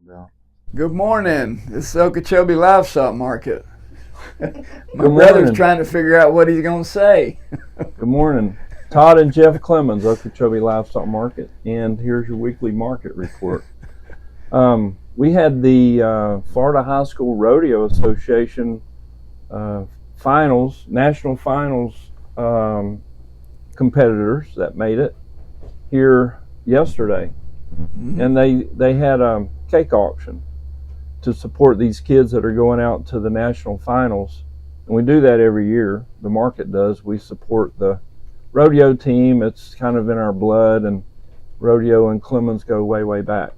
Yeah. Good morning. This is Okeechobee Livestock Market. My Good brother's morning. trying to figure out what he's going to say. Good morning. Todd and Jeff Clemens, Okeechobee Livestock Market, and here's your weekly market report. We had the Florida High School Rodeo Association finals, national finals competitors that made it here yesterday. And they had a cake auction to support these kids that are going out to the national finals. And we do that every year. The market does. We support the rodeo team. It's kind of in our blood, and rodeo and Clemens go way, way back.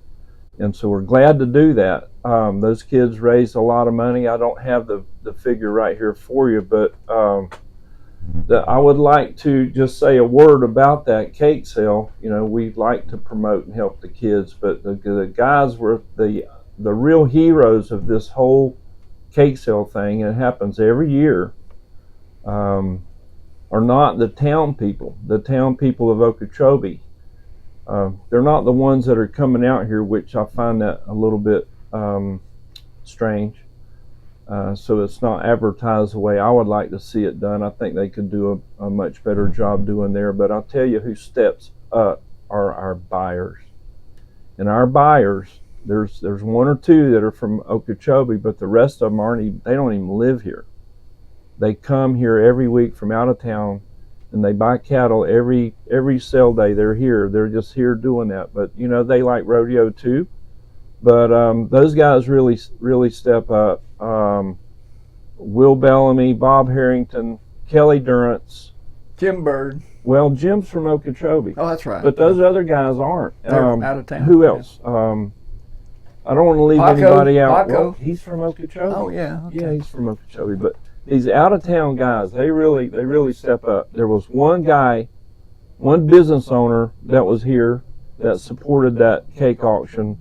And so we're glad to do that. Those kids raised a lot of money. I don't have the figure right here for you, but I would like to just say a word about that cake sale. You know, we like to promote and help the kids, but the guys were the real heroes of this whole cake sale thing. It happens every year. Are not the town people of Okeechobee. They're not the ones that are coming out here, which I find that a little bit strange. So it's not advertised the way I would like to see it done. I think they could do a much better job doing there. But I'll tell you who steps up are our buyers. And our buyers, there's one or two that are from Okeechobee, but the rest of them they don't even live here. They come here every week from out of town, and they buy cattle every sale day. They're here. They're just here doing that. But you know, they like rodeo too. But those guys really step up. Will Bellamy, Bob Harrington, Kelly Durrance, Jim Bird. Well, Jim's from Okeechobee. Oh, that's right. But those other guys aren't. They're out of town. Who else? I don't want to leave anybody out. Paco. Well, he's from Okeechobee. Oh, yeah. Okay. Yeah, he's from Okeechobee. But these out of town guys, they really step up. There was one guy, one business owner that was here that supported that cake auction,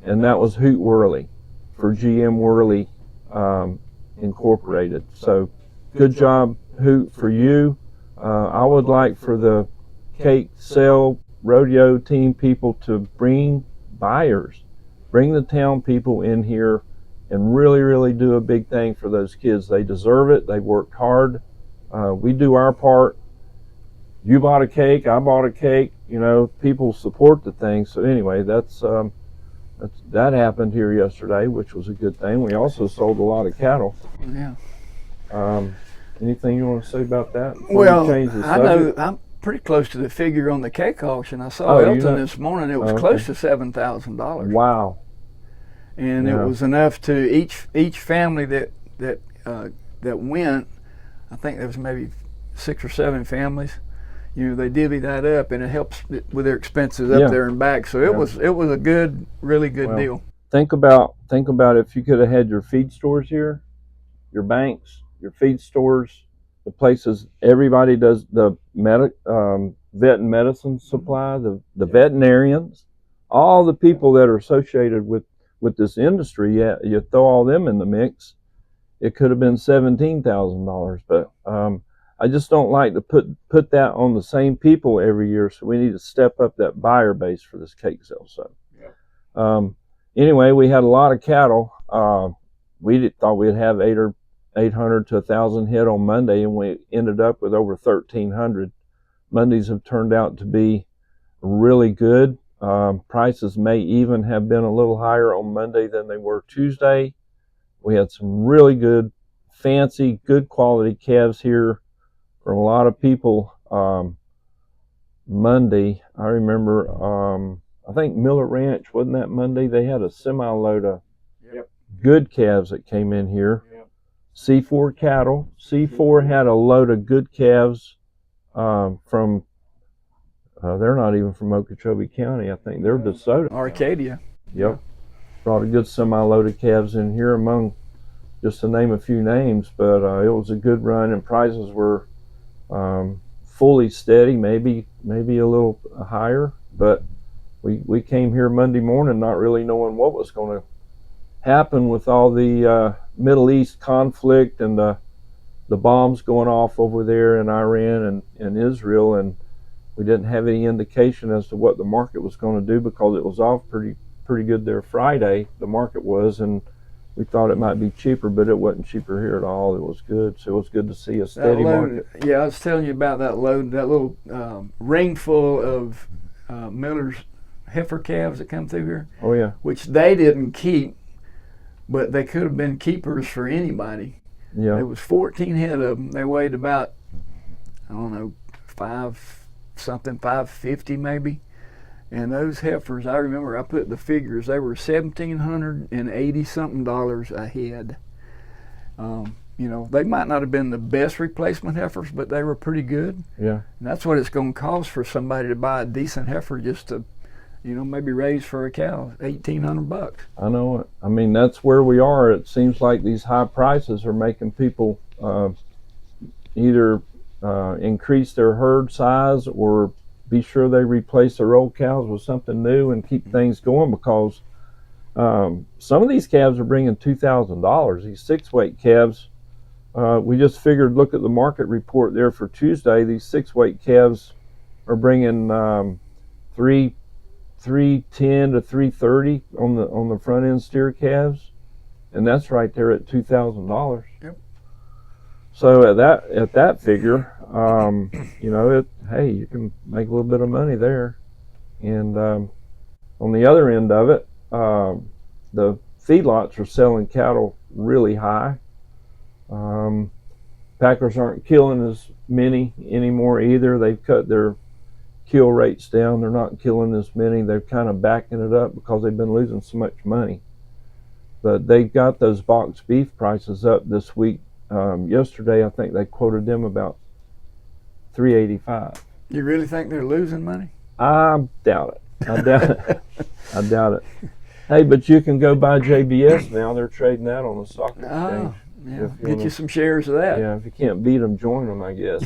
and that was Hoot Worley for GM Worley Incorporated. So good job, Hoot, for you. I would like for the cake sale rodeo team people to bring buyers, bring the town people in here and really do a big thing for those kids. They deserve it. They worked hard. We do our part. You bought a cake, I bought a cake. You know, people support the thing. So anyway, that happened here yesterday, which was a good thing. We also sold a lot of cattle. Yeah. Anything you want to say about that? Well, I know I'm pretty close to the figure on the cake auction. I saw Elton this morning. It was close to $7,000. Wow. And it was enough to each family that went. I think there was maybe 6 or 7 families. You know, they divvy that up, and it helps with their expenses up there and back. So it was a really good deal. Think about if you could have had your feed stores here, your banks, your feed stores, the places everybody does the vet and medicine supply, the veterinarians, all the people that are associated with this industry. Yeah, you throw all them in the mix, it could have been $17,000. But I just don't like to put that on the same people every year. So we need to step up that buyer base for this cake sale. So anyway, we had a lot of cattle. We thought we'd have 800 to 1,000 head on Monday, and we ended up with over 1,300. Mondays have turned out to be really good. Prices may even have been a little higher on Monday than they were Tuesday. We had some really good, fancy, good quality calves here from a lot of people. Monday, I remember, I think Miller Ranch, wasn't that Monday? They had a semi-load of good calves that came in here. C4 cattle. C4 had a load of good calves from, they're not even from Okeechobee County. I think they're DeSoto. Arcadia. Yep. Brought a good semi-load of calves in here, among just to name a few names, but it was a good run, and prices were fully steady, maybe a little higher, but we came here Monday morning not really knowing what was going to happen with all the Middle East conflict and the bombs going off over there in Iran and Israel, and we didn't have any indication as to what the market was going to do because it was off pretty pretty good there Friday. The market was, and we thought it might be cheaper, but it wasn't cheaper here at all. It was good. So it was good to see a steady market. Yeah, I was telling you about that load, that little ring full of Miller's heifer calves that come through here. Oh yeah. Which they didn't keep, but they could have been keepers for anybody. Yeah. There was 14 head of them. They weighed about, I don't know, 550 maybe. And those heifers, I remember I put the figures, they were $1,780 something a head. They might not have been the best replacement heifers, but they were pretty good. Yeah. And that's what it's going to cost for somebody to buy a decent heifer just to, maybe raise for a cow, $1,800. I know it. I mean, that's where we are. It seems like these high prices are making people either increase their herd size or be sure they replace their old cows with something new and keep things going, because some of these calves are bringing $2,000. These 6-weight calves, we just figured, look at the market report there for Tuesday. These 6-weight calves are bringing $310 to $330 on the front end steer calves, and that's right there at $2,000. Yep. So at that figure, hey, you can make a little bit of money there. And on the other end of it, the feedlots are selling cattle really high. Packers aren't killing as many anymore either. They've cut their kill rates down. They're not killing as many. They're kind of backing it up because they've been losing so much money. But they got those box beef prices up this week. Yesterday, I think they quoted them about $385. You really think they're losing money? I doubt it. I doubt it. Hey, but you can go buy JBS now. They're trading that on the stock exchange. Yeah. Get you some shares of that. Yeah, if you can't beat them, join them, I guess.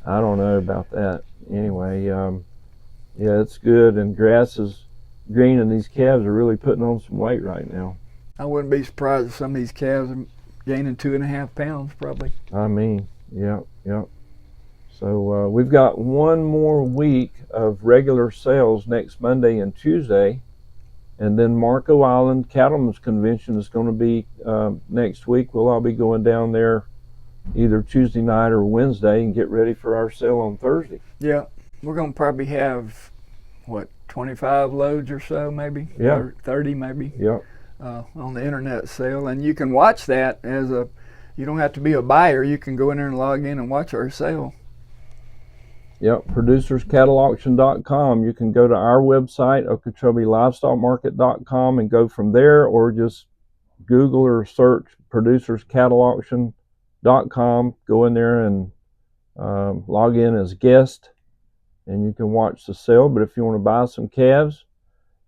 I don't know about that. Anyway, yeah, it's good, and grass is green, and these calves are really putting on some weight right now. I wouldn't be surprised if some of these calves are gaining 2.5 pounds probably. I mean, yeah. So we've got one more week of regular sales next Monday and Tuesday, and then Marco Island Cattlemen's Convention is going to be next week. We'll all be going down there either Tuesday night or Wednesday and get ready for our sale on Thursday. Yeah, we're going to probably have, 25 loads or so maybe? Yeah. Or 30 maybe? Yeah. On the internet sale, and you can watch that you don't have to be a buyer. You can go in there and log in and watch our sale. Yep, producerscattleauction.com. You can go to our website, OkeechobeLivestockMarket.com, and go from there, or just Google or search producerscattleauction.com. Go in there and log in as guest, and you can watch the sale. But if you want to buy some calves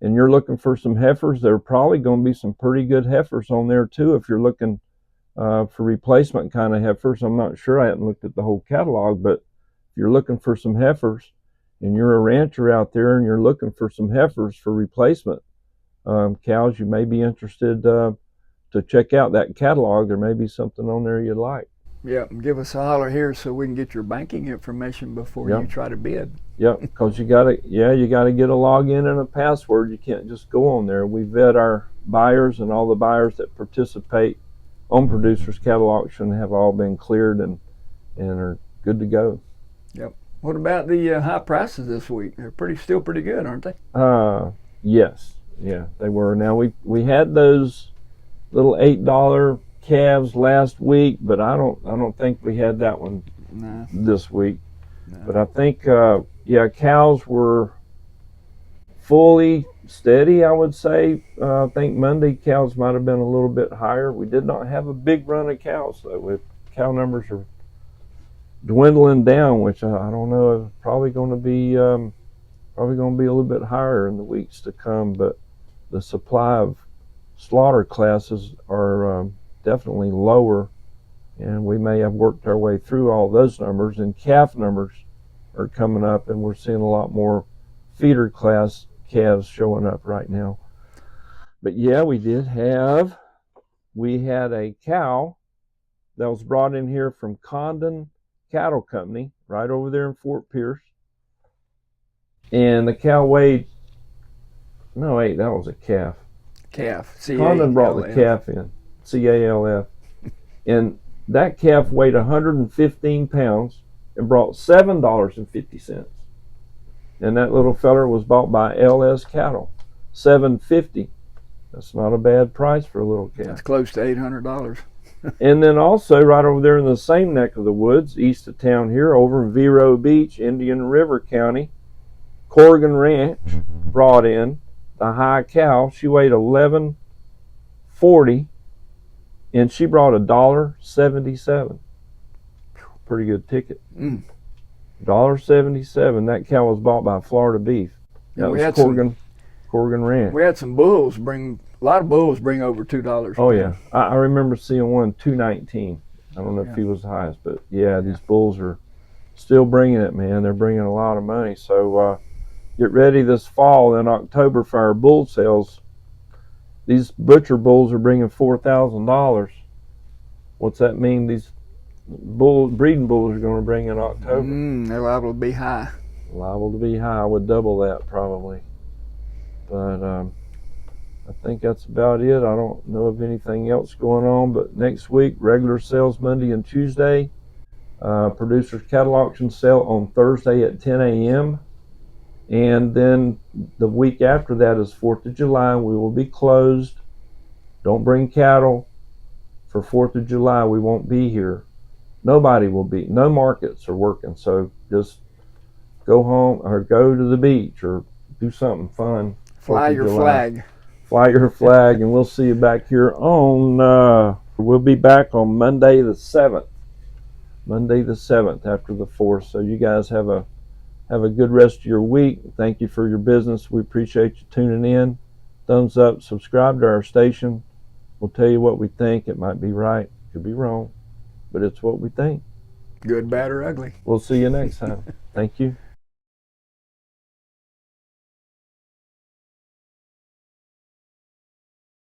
and you're looking for some heifers, there are probably going to be some pretty good heifers on there too. If you're looking for replacement kind of heifers, I'm not sure. I haven't looked at the whole catalog, but if you're looking for some heifers and you're a rancher out there and you're looking for some heifers for replacement cows, you may be interested to check out that catalog. There may be something on there you'd like. Yeah, give us a holler here so we can get your banking information before you try to bid. Yep, because you gotta get a login and a password. You can't just go on there. We vet our buyers, and all the buyers that participate on Producers Cattle Auction have all been cleared and are good to go. Yep. What about the high prices this week? They're still pretty good, aren't they? Yes. Yeah, they were. Now we had those little $8 calves last week, but I don't think we had that one this week. No. But I think cows were fully steady, I would say. I think Monday cows might have been a little bit higher. We did not have a big run of cows though. Cow numbers are dwindling down, which I don't know, is probably going to be a little bit higher in the weeks to come. But the supply of slaughter classes are definitely lower, and we may have worked our way through all those numbers, and calf numbers are coming up, and we're seeing a lot more feeder class calves showing up right now. But yeah, we had a cow that was brought in here from Condon Cattle Company right over there in Fort Pierce, and the cow weighed No, wait, that was a calf. Calf. Condon brought the calf in, CALF, and that calf weighed 115 pounds and brought $7.50. And that little feller was bought by LS Cattle, $7.50. That's not a bad price for a little calf. That's close to $800. And then also right over there in the same neck of the woods, east of town here, over in Vero Beach, Indian River County, Corrigan Ranch brought in the high cow. She weighed 1140, and she brought $1.77. Pretty good ticket. $1.77. That cow was bought by Florida Beef. That was Corrigan Ranch. We had some bulls a lot of bulls bring over $2. Oh yeah, I remember seeing one $2.19. I don't know if he was the highest, but yeah, these bulls are still bringing it, man. They're bringing a lot of money. So get ready this fall in October for our bull sales. These butcher bulls are bringing $4,000. What's that mean? These breeding bulls are going to bring in October. They're liable to be high. Liable to be high. I would double that probably. But I think that's about it. I don't know of anything else going on, but next week, regular sales Monday and Tuesday. Producers Cattle Auction sale on Thursday at 10 a.m. And then the week after that is 4th of July. We will be closed. Don't bring cattle for 4th of July. We won't be here. Nobody will be. No markets are working. So just go home or go to the beach or do something fun. Fly your flag. Fly your flag, and we'll see you back here on, we'll be back on Monday the 7th. Monday the 7th after the 4th. So you guys have a good rest of your week. Thank you for your business. We appreciate you tuning in. Thumbs up, subscribe to our station. We'll tell you what we think. It might be right, could be wrong, but it's what we think. Good, bad, or ugly. We'll see you next time. Thank you.